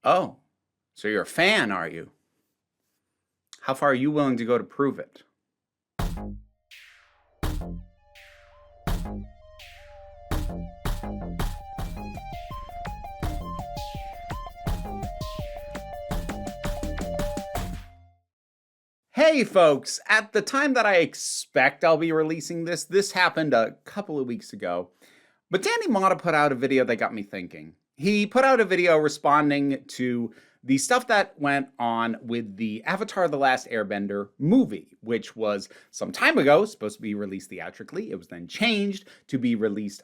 Oh, so you're a fan, are you? How far are you willing to go to prove it? Hey folks, at the time that I expect I'll be releasing this happened a couple of weeks ago. But Danny Mata put out a video that got me thinking. He put out a video responding to the stuff that went on with the Avatar: The Last Airbender movie, which was some time ago supposed to be released theatrically. It was then changed to be released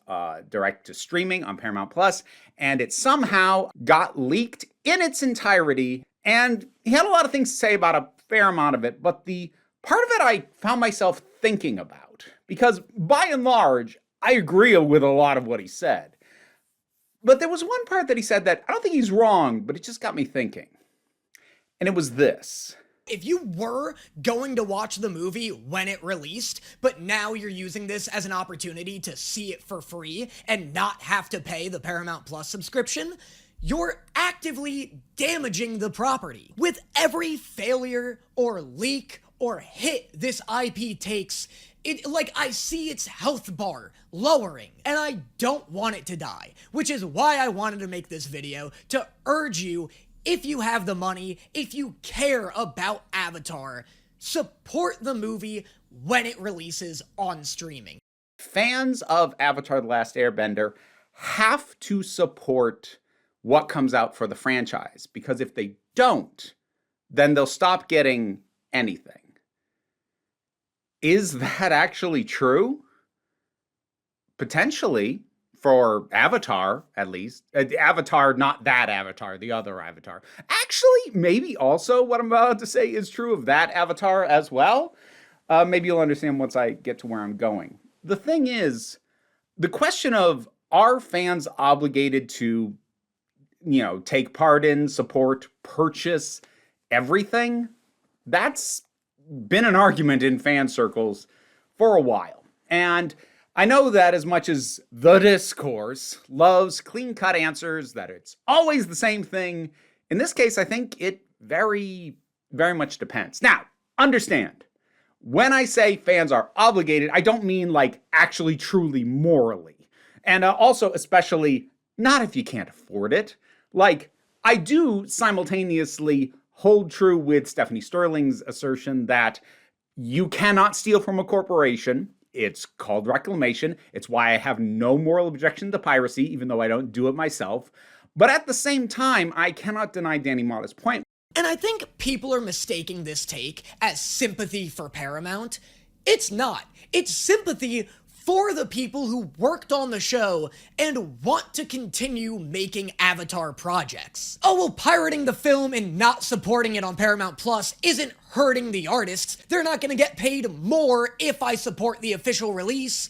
direct to streaming on Paramount Plus, and it somehow got leaked in its entirety. And he had a lot of things to say about a fair amount of it, but the part of it I found myself thinking about, because by and large, I agree with a lot of what he said. But there was one part that he said that I don't think he's wrong, but it just got me thinking. And it was this. If you were going to watch the movie when it released, but now you're using this as an opportunity to see it for free and not have to pay the Paramount Plus subscription, you're actively damaging the property. With every failure or leak or hit this IP takes, I see its health bar lowering, and I don't want it to die, which is why I wanted to make this video to urge you, if you have the money, if you care about Avatar, support the movie when it releases on streaming. Fans of Avatar: The Last Airbender have to support what comes out for the franchise, because if they don't, then they'll stop getting anything. Is that actually true? Potentially, for Avatar, at least. Avatar, not that Avatar, the other Avatar. Actually, maybe also what I'm about to say is true of that Avatar as well. Maybe you'll understand once I get to where I'm going. The thing is, the question of, are fans obligated to, take part in, support, purchase everything? That's been an argument in fan circles for a while. And I know that as much as the discourse loves clean-cut answers, that it's always the same thing, in this case, I think it very, very much depends. Now, understand, when I say fans are obligated, I don't mean like actually, truly, morally. And also, especially, not if you can't afford it. Like, I do simultaneously hold true with Stephanie Sterling's assertion that you cannot steal from a corporation. It's called reclamation. It's why I have no moral objection to piracy, even though I don't do it myself. But at the same time, I cannot deny Danny Mata's point. And I think people are mistaking this take as sympathy for Paramount. It's not. It's sympathy for the people who worked on the show and want to continue making Avatar projects. Oh, well, pirating the film and not supporting it on Paramount Plus isn't hurting the artists. They're not gonna get paid more if I support the official release.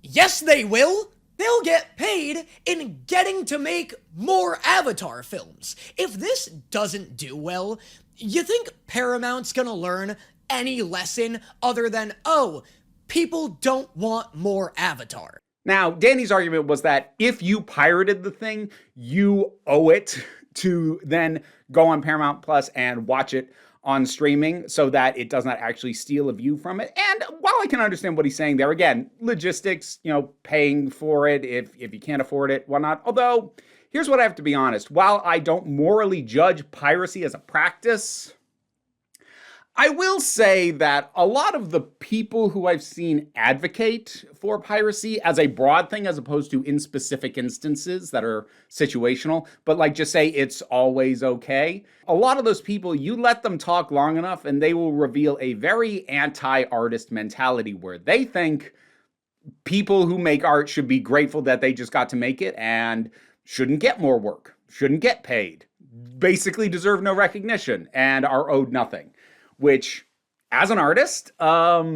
Yes, they will. They'll get paid in getting to make more Avatar films. If this doesn't do well, you think Paramount's gonna learn any lesson other than, oh, people don't want more Avatar? Now, Danny's argument was that if you pirated the thing, you owe it to then go on Paramount Plus and watch it on streaming so that it does not actually steal a view from it. And while I can understand what he's saying there, again, logistics, paying for it if you can't afford it, whatnot. Although, here's what I have to be honest. While I don't morally judge piracy as a practice, I will say that a lot of the people who I've seen advocate for piracy as a broad thing, as opposed to in specific instances that are situational, but like just say it's always okay. A lot of those people, you let them talk long enough and they will reveal a very anti-artist mentality where they think people who make art should be grateful that they just got to make it and shouldn't get more work, shouldn't get paid, basically deserve no recognition and are owed nothing. Which, as an artist, not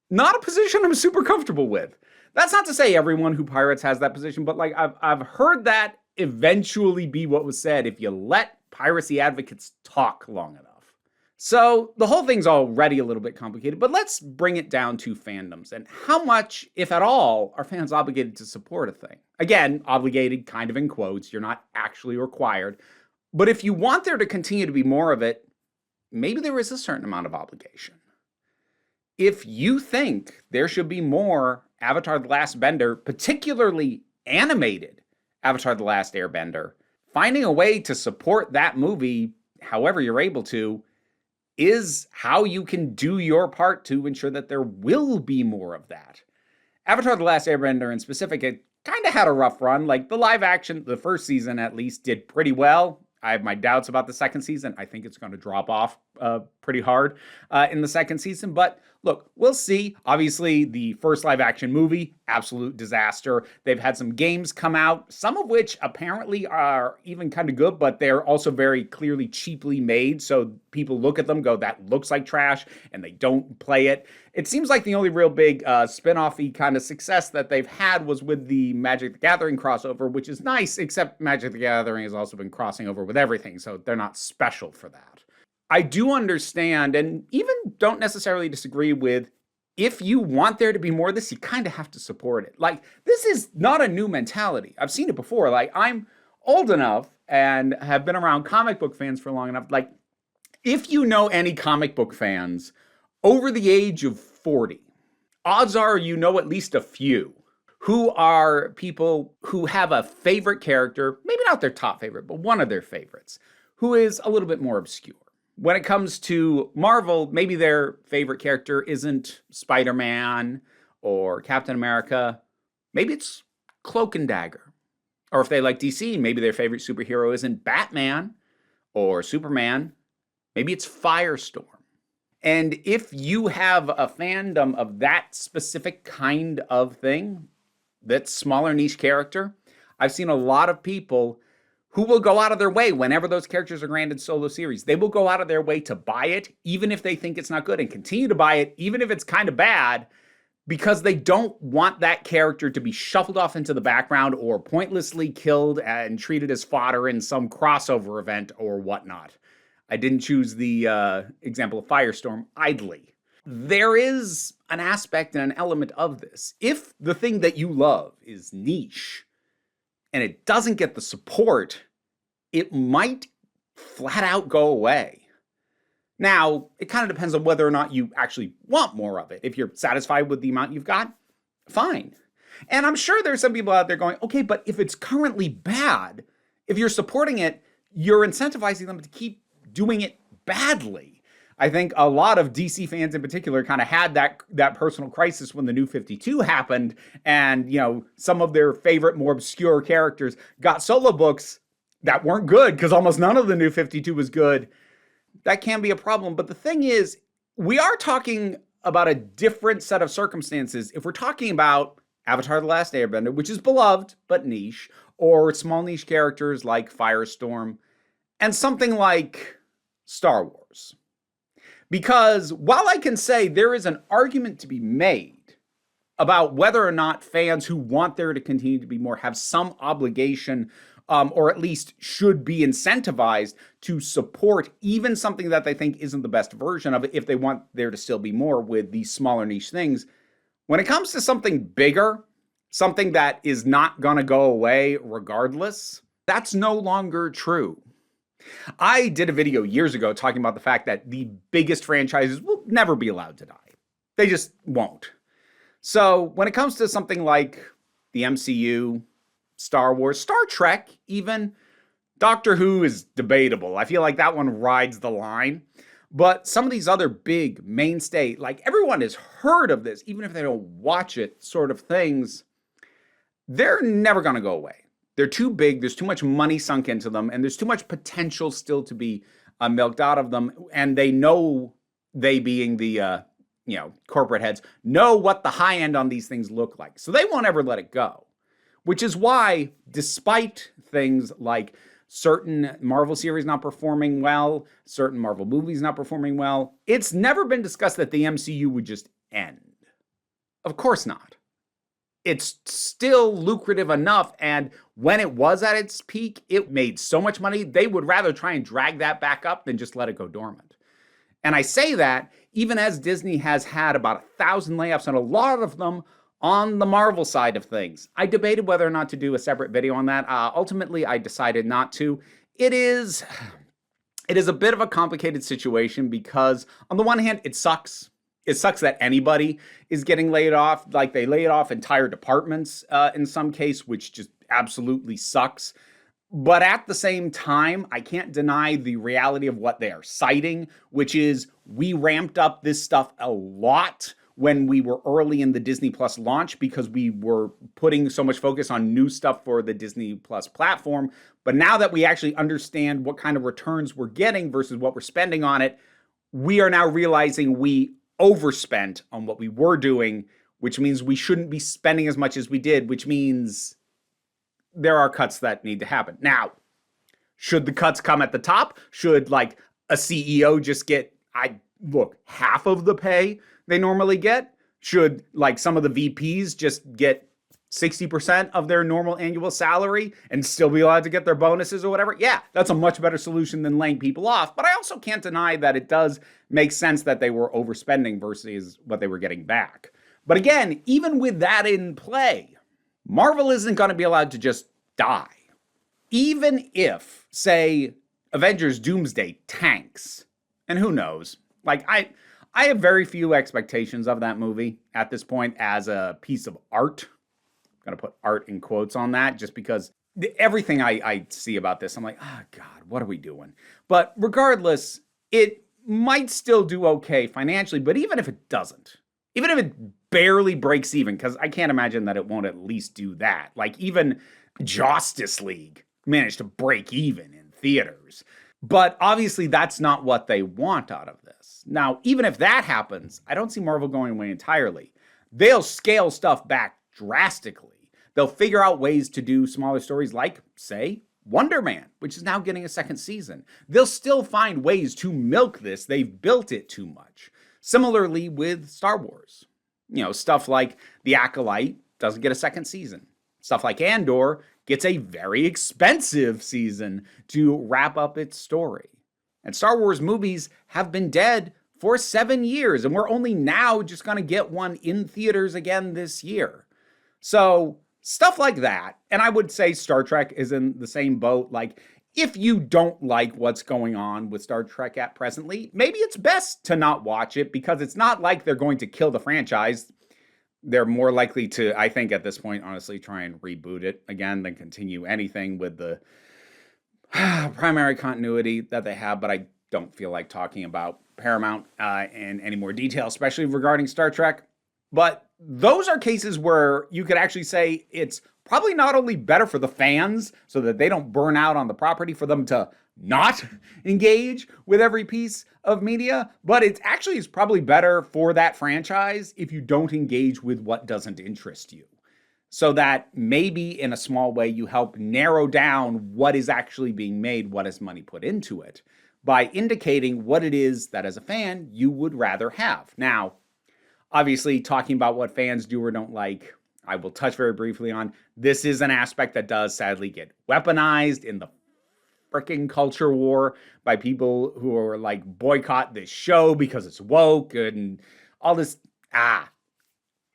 a position I'm super comfortable with. That's not to say everyone who pirates has that position, but like I've heard that eventually be what was said if you let piracy advocates talk long enough. So the whole thing's already a little bit complicated, but let's bring it down to fandoms and how much, if at all, are fans obligated to support a thing? Again, obligated kind of in quotes, you're not actually required. But if you want there to continue to be more of it, maybe there is a certain amount of obligation. If you think there should be more Avatar The Last Bender, particularly animated Avatar The Last Airbender, finding a way to support that movie however you're able to is how you can do your part to ensure that there will be more of that. Avatar The Last Airbender in specific, it kind of had a rough run. Like the live action, the first season at least, did pretty well. I have my doubts about the second season. I think it's going to drop off pretty hard in the second season. But look, we'll see. Obviously, the first live action movie, absolute disaster. They've had some games come out, some of which apparently are even kind of good, but they're also very clearly cheaply made. So people look at them, go, that looks like trash, and they don't play it. It seems like the only real big spin-off-y kind of success that they've had was with the Magic the Gathering crossover, which is nice, except Magic the Gathering has also been crossing over with everything, so they're not special for that. I do understand, and even don't necessarily disagree with, if you want there to be more of this, you kind of have to support it. Like, this is not a new mentality. I've seen it before. Like, I'm old enough and have been around comic book fans for long enough. Like, if you know any comic book fans over the age of 40, odds are you know at least a few who are people who have a favorite character, maybe not their top favorite, but one of their favorites, who is a little bit more obscure. When it comes to Marvel, maybe their favorite character isn't Spider-Man or Captain America. Maybe it's Cloak and Dagger. Or if they like DC, maybe their favorite superhero isn't Batman or Superman. Maybe it's Firestorm. And if you have a fandom of that specific kind of thing, that smaller niche character, I've seen a lot of people who will go out of their way whenever those characters are granted solo series. They will go out of their way to buy it, even if they think it's not good, and continue to buy it, even if it's kind of bad, because they don't want that character to be shuffled off into the background or pointlessly killed and treated as fodder in some crossover event or whatnot. I didn't choose the example of Firestorm idly. There is an aspect and an element of this. If the thing that you love is niche and it doesn't get the support, it might flat out go away. Now, it kind of depends on whether or not you actually want more of it. If you're satisfied with the amount you've got, fine. And I'm sure there's some people out there going, okay, but if it's currently bad, if you're supporting it, you're incentivizing them to keep doing it badly. I think a lot of DC fans in particular kind of had that personal crisis when the New 52 happened, and some of their favorite more obscure characters got solo books that weren't good because almost none of the New 52 was good. That can be a problem. But the thing is, we are talking about a different set of circumstances. If we're talking about Avatar The Last Airbender, which is beloved but niche, or small niche characters like Firestorm, and something like Star Wars. Because while I can say there is an argument to be made about whether or not fans who want there to continue to be more have some obligation, or at least should be incentivized to support even something that they think isn't the best version of it if they want there to still be more with these smaller niche things. When it comes to something bigger, something that is not going to go away regardless, that's no longer true. I did a video years ago talking about the fact that the biggest franchises will never be allowed to die. They just won't. So when it comes to something like the MCU, Star Wars, Star Trek even, Doctor Who is debatable. I feel like that one rides the line. But some of these other big mainstay, like everyone has heard of this, even if they don't watch it, sort of things, they're never going to go away. They're too big, there's too much money sunk into them, and there's too much potential still to be milked out of them. And they know, they being the corporate heads, know what the high end on these things look like. So they won't ever let it go. Which is why, despite things like certain Marvel series not performing well, certain Marvel movies not performing well, it's never been discussed that the MCU would just end. Of course not. It's still lucrative enough, and when it was at its peak, it made so much money, they would rather try and drag that back up than just let it go dormant. And I say that even as Disney has had about 1,000 layoffs, and a lot of them on the Marvel side of things. I debated whether or not to do a separate video on that. Ultimately, I decided not to. it is a bit of a complicated situation because on the one hand, it sucks. It sucks that anybody is getting laid off. Like they laid off entire departments in some case, which just absolutely sucks. But at the same time, I can't deny the reality of what they are citing, which is we ramped up this stuff a lot when we were early in the Disney Plus launch because we were putting so much focus on new stuff for the Disney Plus platform. But now that we actually understand what kind of returns we're getting versus what we're spending on it, we are now realizing we overspent on what we were doing, which means we shouldn't be spending as much as we did, which means there are cuts that need to happen. Now, should the cuts come at the top? Should like a CEO just get, half of the pay they normally get? Should like some of the VPs just get 60% of their normal annual salary and still be allowed to get their bonuses or whatever? Yeah, that's a much better solution than laying people off. But I also can't deny that it does make sense that they were overspending versus what they were getting back. But again, even with that in play, Marvel isn't going to be allowed to just die. Even if, say, Avengers Doomsday tanks, and who knows, like I have very few expectations of that movie at this point as a piece of art. I'm going to put art in quotes on that just because everything I see about this, I'm like, oh God, what are we doing? But regardless, it might still do okay financially, but even if it doesn't, even if it barely breaks even, because I can't imagine that it won't at least do that. Like even Justice League managed to break even in theaters. But obviously that's not what they want out of this. Now, even if that happens, I don't see Marvel going away entirely. They'll scale stuff back drastically. They'll figure out ways to do smaller stories like, say, Wonder Man, which is now getting a second season. They'll still find ways to milk this. They've built it too much. Similarly with Star Wars. Stuff like The Acolyte doesn't get a second season. Stuff like Andor gets a very expensive season to wrap up its story. And Star Wars movies have been dead for 7 years, and we're only now just going to get one in theaters again this year. So stuff like that. And I would say Star Trek is in the same boat. Like, if you don't like what's going on with Star Trek at presently, maybe it's best to not watch it because it's not like they're going to kill the franchise. They're more likely to, I think at this point, honestly, try and reboot it again than continue anything with the primary continuity that they have. But I don't feel like talking about Paramount in any more detail, especially regarding Star Trek. But those are cases where you could actually say it's probably not only better for the fans so that they don't burn out on the property for them to not engage with every piece of media, but it actually is probably better for that franchise if you don't engage with what doesn't interest you. So that maybe in a small way you help narrow down what is actually being made, what is money put into it, by indicating what it is that as a fan you would rather have. Now, obviously talking about what fans do or don't like, I will touch very briefly on. This is an aspect that does sadly get weaponized in the freaking culture war by people who are like, boycott this show because it's woke and all this.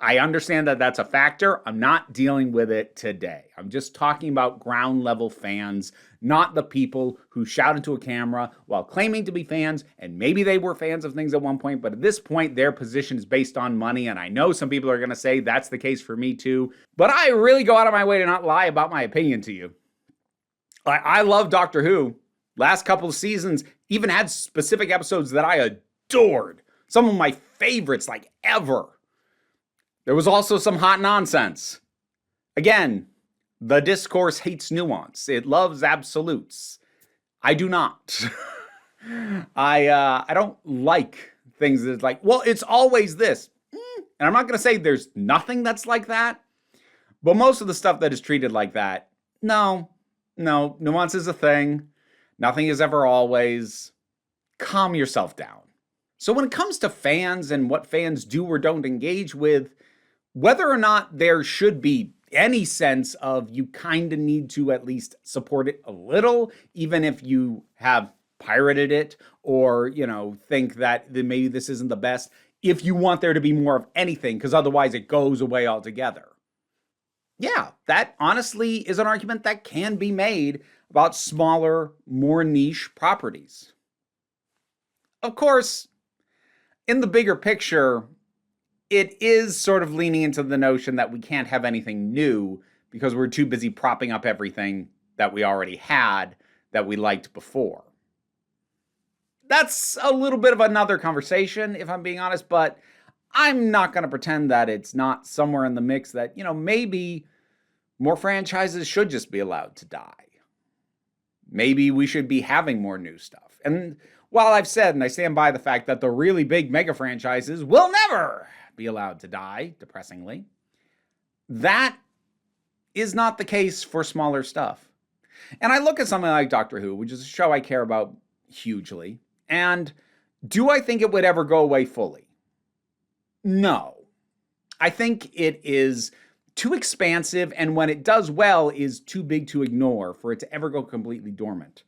I understand that that's a factor. I'm not dealing with it today. I'm just talking about ground level fans, not the people who shout into a camera while claiming to be fans. And maybe they were fans of things at one point, but at this point, their position is based on money. And I know some people are going to say that's the case for me too, but I really go out of my way to not lie about my opinion to you. I love Doctor Who. Last couple of seasons even had specific episodes that I adored. Some of my favorites like ever. There was also some hot nonsense. Again, the discourse hates nuance. It loves absolutes. I do not. I don't like things that's like, well, it's always this. And I'm not going to say there's nothing that's like that. But most of the stuff that is treated like that, no, nuance is a thing. Nothing is ever always. Calm yourself down. So when it comes to fans and what fans do or don't engage with, whether or not there should be any sense of you kind of need to at least support it a little, even if you have pirated it or, think that maybe this isn't the best, if you want there to be more of anything, because otherwise it goes away altogether. Yeah, that honestly is an argument that can be made. about smaller, more niche properties. Of course, in the bigger picture, it is sort of leaning into the notion that we can't have anything new because we're too busy propping up everything that we already had that we liked before. That's a little bit of another conversation, if I'm being honest, but I'm not going to pretend that it's not somewhere in the mix that, maybe more franchises should just be allowed to die. Maybe we should be having more new stuff. And while I've said, and I stand by the fact that the really big mega franchises will never be allowed to die, depressingly, that is not the case for smaller stuff. And I look at something like Doctor Who, which is a show I care about hugely, and do I think it would ever go away fully? No. I think it is too expansive, and when it does well, is too big to ignore for it to ever go completely dormant.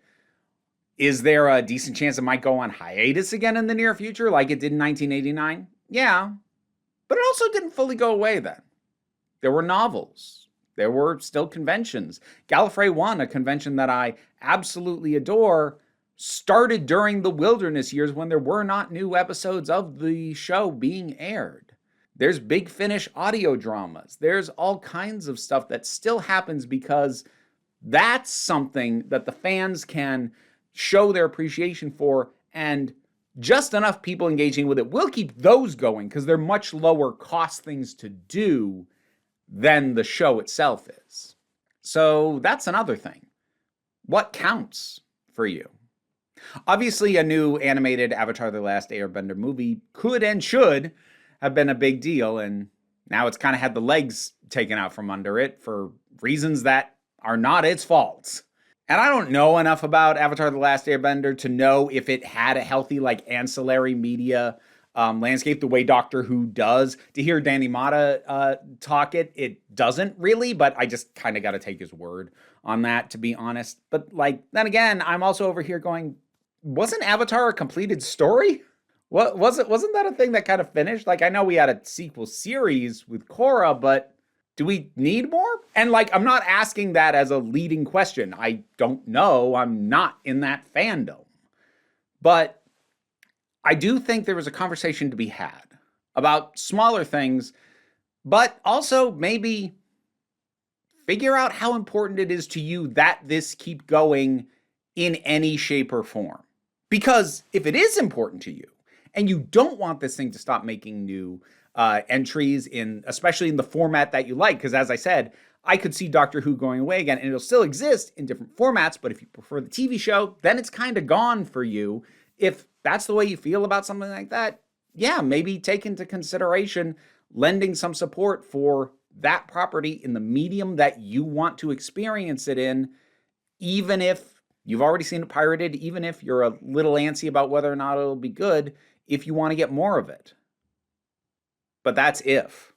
Is there a decent chance it might go on hiatus again in the near future, like it did in 1989? Yeah. But it also didn't fully go away then. There were novels. There were still conventions. Gallifrey 1, a convention that I absolutely adore, started during the wilderness years when there were not new episodes of the show being aired. There's Big Finish audio dramas. There's all kinds of stuff that still happens because that's something that the fans can show their appreciation for, and just enough people engaging with it will keep those going because they're much lower cost things to do than the show itself is. So that's another thing. What counts for you? Obviously, a new animated Avatar: The Last Airbender movie could and should have been a big deal, and now it's kind of had the legs taken out from under it for reasons that are not its fault. And I don't know enough about Avatar: The Last Airbender to know if it had a healthy, ancillary media landscape the way Doctor Who does. To hear Danny Mata talk it doesn't really, but I just kind of got to take his word on that, to be honest. But then again, I'm also over here going, wasn't Avatar a completed story? What wasn't that a thing that kind of finished? I know we had a sequel series with Korra, but do we need more? And I'm not asking that as a leading question. I don't know. I'm not in that fandom. But I do think there was a conversation to be had about smaller things, but also maybe figure out how important it is to you that this keep going in any shape or form. Because if it is important to you, and you don't want this thing to stop making new entries, especially in the format that you like, because as I said, I could see Doctor Who going away again, and it'll still exist in different formats, but if you prefer the TV show, then it's kind of gone for you. If that's the way you feel about something like that, yeah, maybe take into consideration lending some support for that property in the medium that you want to experience it in, even if you've already seen it pirated, even if you're a little antsy about whether or not it'll be good, if you want to get more of it. But that's if.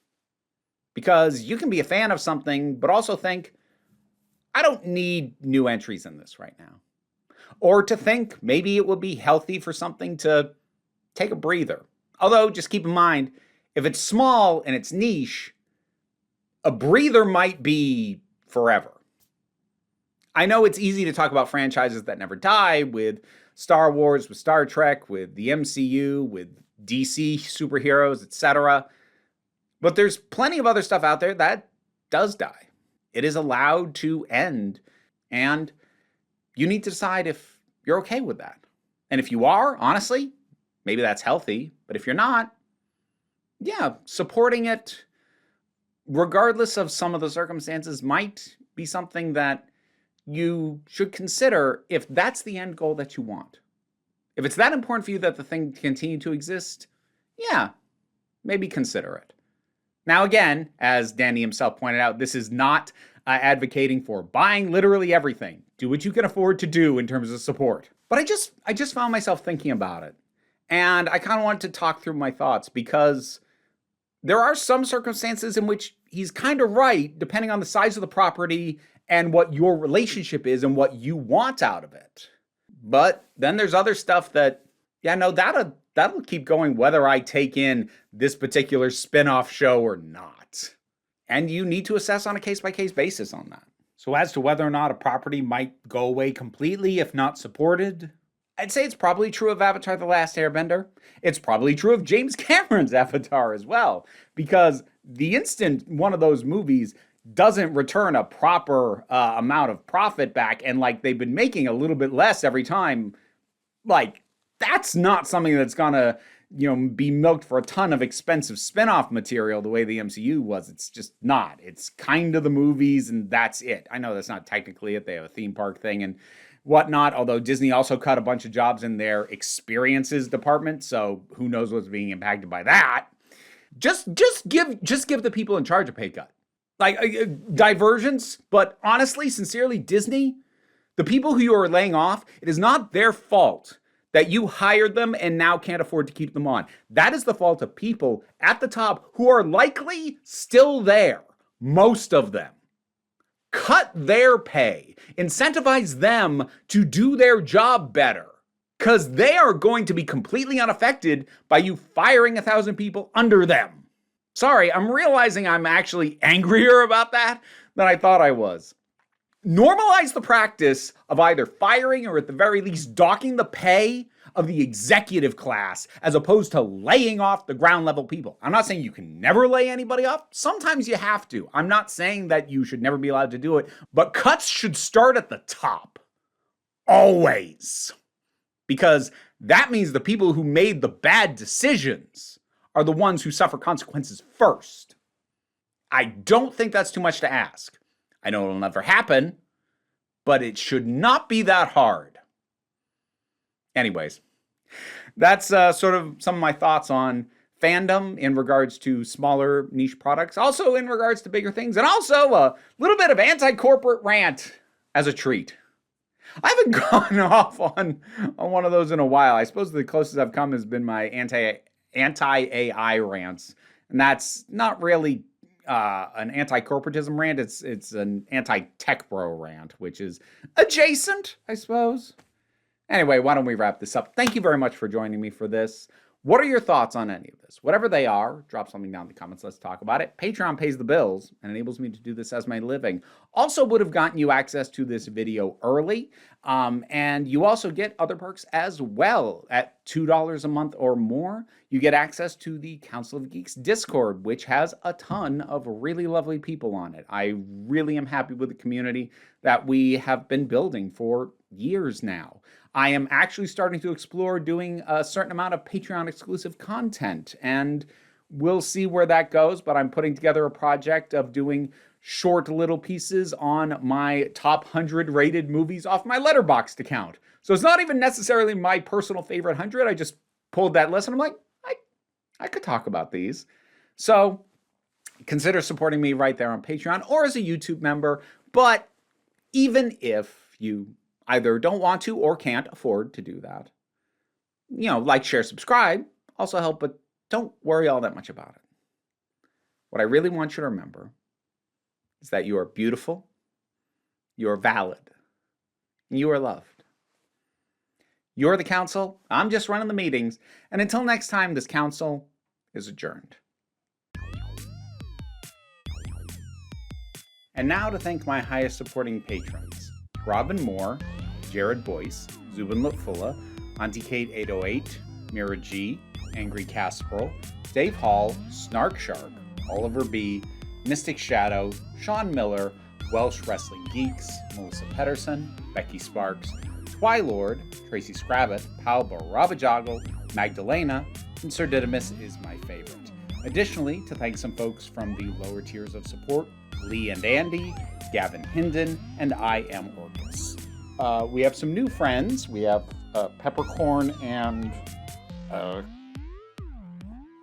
Because you can be a fan of something, but also think, I don't need new entries in this right now. Or to think maybe it would be healthy for something to take a breather. Although, just keep in mind, if it's small and it's niche, a breather might be forever. I know it's easy to talk about franchises that never die with Star Wars, with Star Trek, with the MCU, with DC superheroes, etc. But there's plenty of other stuff out there that does die. It is allowed to end, and you need to decide if you're okay with that. And if you are, honestly, maybe that's healthy. But if you're not, yeah, supporting it, regardless of some of the circumstances, might be something that you should consider if that's the end goal that you want. If it's that important for you that the thing continue to exist, yeah, maybe consider it. Now again, as Danny himself pointed out, this is not advocating for buying literally everything. Do what you can afford to do in terms of support. But I just found myself thinking about it. And I kind of wanted to talk through my thoughts because there are some circumstances in which he's kind of right, depending on the size of the property and what your relationship is and what you want out of it. But then there's other stuff that, that'll keep going whether I take in this particular spin-off show or not. And you need to assess on a case-by-case basis on that. So as to whether or not a property might go away completely if not supported, I'd say it's probably true of Avatar: The Last Airbender. It's probably true of James Cameron's Avatar as well, because the instant one of those movies doesn't return a proper amount of profit back, and like they've been making a little bit less every time, like that's not something that's gonna be milked for a ton of expensive spin-off material the way the MCU was. It's just not. It's kind of the movies and that's it. I know that's not technically it. They have a theme park thing and whatnot, although Disney also cut a bunch of jobs in their experiences department, so who knows what's being impacted by that. Just give the people in charge a pay cut. Like diversions, but honestly, sincerely, Disney, the people who you are laying off, it is not their fault that you hired them and now can't afford to keep them on. That is the fault of people at the top who are likely still there, most of them. Cut their pay. Incentivize them to do their job better, because they are going to be completely unaffected by you firing 1,000 people under them. Sorry, I'm realizing I'm actually angrier about that than I thought I was. Normalize the practice of either firing or at the very least docking the pay of the executive class as opposed to laying off the ground level people. I'm not saying you can never lay anybody off. Sometimes you have to. I'm not saying that you should never be allowed to do it, but cuts should start at the top. Always. Because that means the people who made the bad decisions are the ones who suffer consequences first. I don't think that's too much to ask. I know it'll never happen, but it should not be that hard. Anyways, that's sort of some of my thoughts on fandom in regards to smaller niche products, also in regards to bigger things, and also a little bit of anti-corporate rant as a treat. I haven't gone off on one of those in a while. I suppose the closest I've come has been my anti-AI rants, and that's not really an anti-corporatism rant. It's an anti-tech bro rant, which is adjacent, I suppose. Anyway, why don't we wrap this up? Thank you very much for joining me for this. What are your thoughts on any of this? Whatever they are, drop something down in the comments. Let's talk about it. Patreon pays the bills and enables me to do this as my living. Also would have gotten you access to this video early. And you also get other perks as well. At $2 a month or more, you get access to the Council of Geeks Discord, which has a ton of really lovely people on it. I really am happy with the community that we have been building for years now. I am actually starting to explore doing a certain amount of Patreon exclusive content, and we'll see where that goes, but I'm putting together a project of doing short little pieces on my top 100 rated movies off my Letterboxd account. So it's not even necessarily my personal favorite 100. I just pulled that list and I'm like, I could talk about these. So consider supporting me right there on Patreon or as a YouTube member. But even if you either don't want to or can't afford to do that, like, share, subscribe also help, but don't worry all that much about it. What I really want you to remember is that you are beautiful, you are valid, and you are loved. You're the council, I'm just running the meetings, and until next time, this council is adjourned. And now to thank my highest supporting patrons: Robin Moore, Jared Boyce, Zubin Lutfula, Auntie Kate 808, Mira G, Angry Casperl, Dave Hall, Snark Shark, Oliver B, Mystic Shadow, Sean Miller, Welsh Wrestling Geeks, Melissa Pedersen, Becky Sparks, Twylord, Tracy Scrabbit, Paul Barabajoggle, Magdalena, and Sir Didymus is my favorite. Additionally, to thank some folks from the lower tiers of support: Lee and Andy, Gavin Hinden, and I Am Orcus. We have some new friends. We have Peppercorn and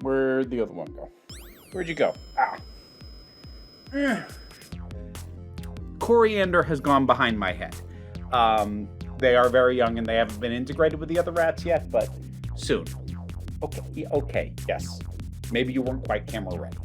where'd the other one go? Where'd you go? Coriander has gone behind my head. They are very young and they haven't been integrated with the other rats yet, but soon. Okay, yes. Maybe you weren't quite camera ready.